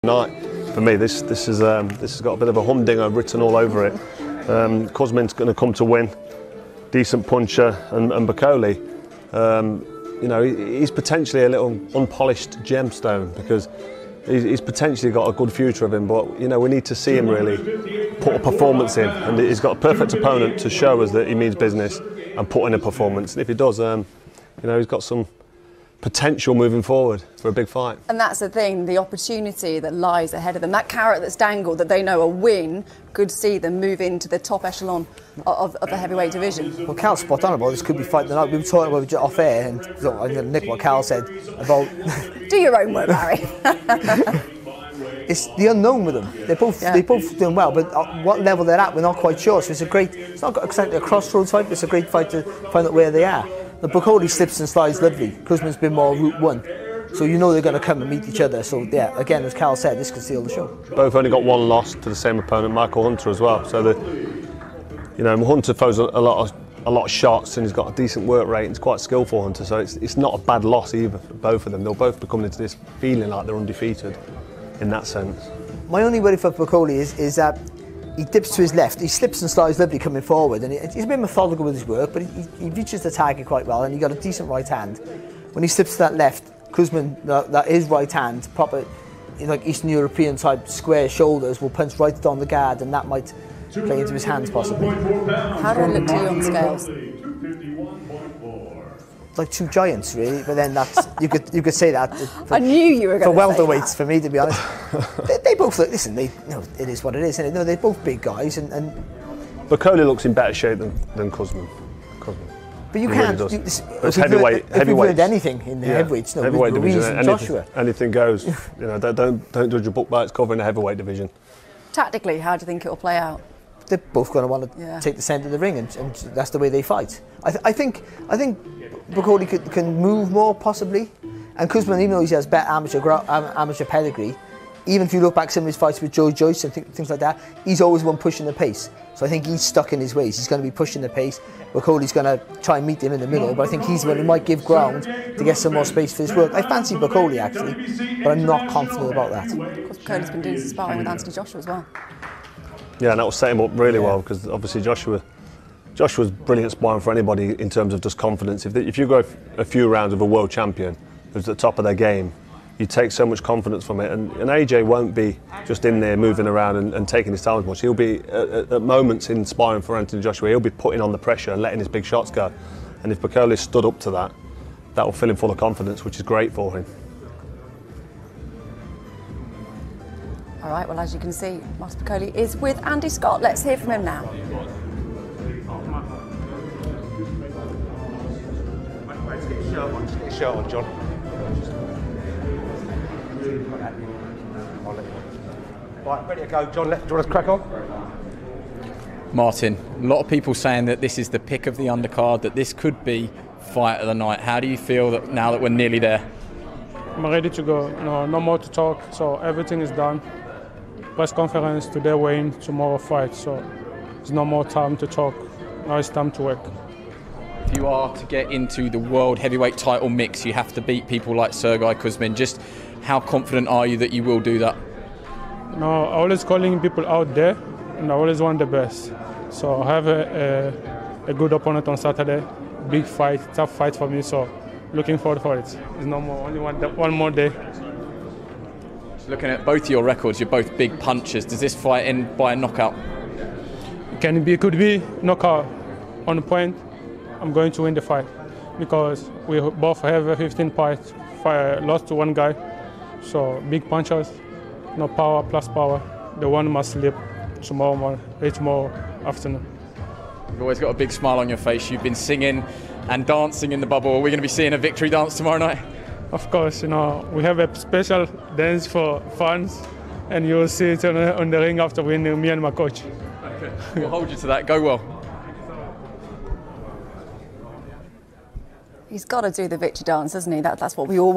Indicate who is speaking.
Speaker 1: Night for me, this has got a bit of a humdinger written all over it. Kuzmin's going to come to win, decent puncher, and Bakole, you know, he's potentially a little unpolished gemstone because he's potentially got a good future of him. But you know, we need to see him really put a performance in, and he's got a perfect opponent to show us that he means business and put in a performance. And if he does, you know, he's got some potential moving forward for a big fight. And
Speaker 2: that's the thing, the opportunity that lies ahead of them, that carrot that's dangled, that they know a win could see them move into the top echelon of the heavyweight division.
Speaker 3: Well, Cal's spot on about this could be fight the night. We were talking about it off air, and I'm going to nick what Cal said about...
Speaker 2: Do your own work, Barry.
Speaker 3: It's the unknown with them. They're both doing well, but what level they're at, we're not quite sure. So it's not exactly a crossroads fight, but it's a great fight to find out where they are. The Bakole slips and slides lovely. Kuzmin's been more route one. So you know they're going to come and meet each other. So yeah, again, as Cal said, this could seal the show.
Speaker 1: Both only got one loss to the same opponent, Michael Hunter, as well. So you know, Hunter throws a lot of shots and he's got a decent work rate and he's quite skillful, Hunter. So it's not a bad loss either for both of them. They'll both be coming into this feeling like they're undefeated in that sense.
Speaker 3: My only worry for Bakole is that he dips to his left, he slips and slides lovely coming forward, and he's a bit methodical with his work, but he reaches the target quite well, and he got a decent right hand. When he slips to that left, Kuzmin, that his right hand, proper, like Eastern European type square shoulders, will punch right on the guard, and that might play into his hands possibly.
Speaker 2: How do I look to you on scales?
Speaker 3: Like two giants, really, but then that's you could say that.
Speaker 2: I knew you were going
Speaker 3: to
Speaker 2: say
Speaker 3: for welterweights, for me, to be honest. they both look. Listen, you know, it is what it is, isn't it? No, they're both big guys, and
Speaker 1: Bakole looks in better shape than Kuzmin.
Speaker 3: But you can't.
Speaker 1: Really it's heavyweight.
Speaker 3: If you've learned anything in the heavyweights, no,
Speaker 1: heavyweight division,
Speaker 3: Joshua.
Speaker 1: Anything goes. You know, don't judge a book by its cover in the heavyweight division.
Speaker 2: Tactically, how do you think it will play out?
Speaker 3: They're both going to want to take the centre of the ring, and that's the way they fight. I think Bakole can move more possibly, and Kuzmin, even though he has better amateur pedigree, even if you look back some of his fights with Joe Joyce and things like that, he's always one pushing the pace. So I think he's stuck in his ways. He's going to be pushing the pace. Bakole's going to try and meet him in the middle, but I think he's the one who might give ground to get some more space for his work. I fancy Bakole actually, but I'm not confident about that.
Speaker 2: Of course, Bakole's been doing some sparring with Anthony Joshua as well.
Speaker 1: Yeah, and that will set him up really well, because obviously Joshua's brilliant sparring for anybody in terms of just confidence. If you go a few rounds with a world champion who's at the top of their game, you take so much confidence from it, and AJ won't be just in there moving around and taking his time as much. He'll be at moments in sparring for Anthony Joshua, he'll be putting on the pressure and letting his big shots go. And if Bakole stood up to that, that will fill him full of confidence, which is great for him.
Speaker 2: All right, well, as you can see, Martin Bakole is with Andy Scott. Let's hear from him now.
Speaker 4: Let's get your shirt on, John. Right, ready to go, John. Do you want us to crack on?
Speaker 5: Martin, a lot of people saying that this is the pick of the undercard, that this could be fight of the night. How do you feel that now that we're nearly there?
Speaker 6: I'm ready to go. No more to talk, so everything is done. Press conference, today weigh-in, tomorrow fight, so there's no more time to talk. Now it's time to work.
Speaker 5: If you are to get into the world heavyweight title mix, you have to beat people like Sergei Kuzmin. Just how confident are you that you will do that?
Speaker 6: No, I'm always calling people out there, and I always want the best. So I have a good opponent on Saturday, big fight, tough fight for me, so looking forward for it. There's no more, only one more day.
Speaker 5: Looking at both your records, you're both big punchers. Does this fight end by a knockout?
Speaker 6: It could be knockout on the point. I'm going to win the fight because we both have 15 fights, lost to one guy. So big punchers, no power plus power. The one must sleep tomorrow morning, tomorrow afternoon.
Speaker 5: You've always got a big smile on your face. You've been singing and dancing in the bubble. Are we going to be seeing a victory dance tomorrow night?
Speaker 6: Of course, we have a special dance for fans, and you'll see it on the ring after winning, me and my coach.
Speaker 5: Okay, we'll hold you to that. Go well.
Speaker 2: He's got to do the victory dance, doesn't he? That's what we all want.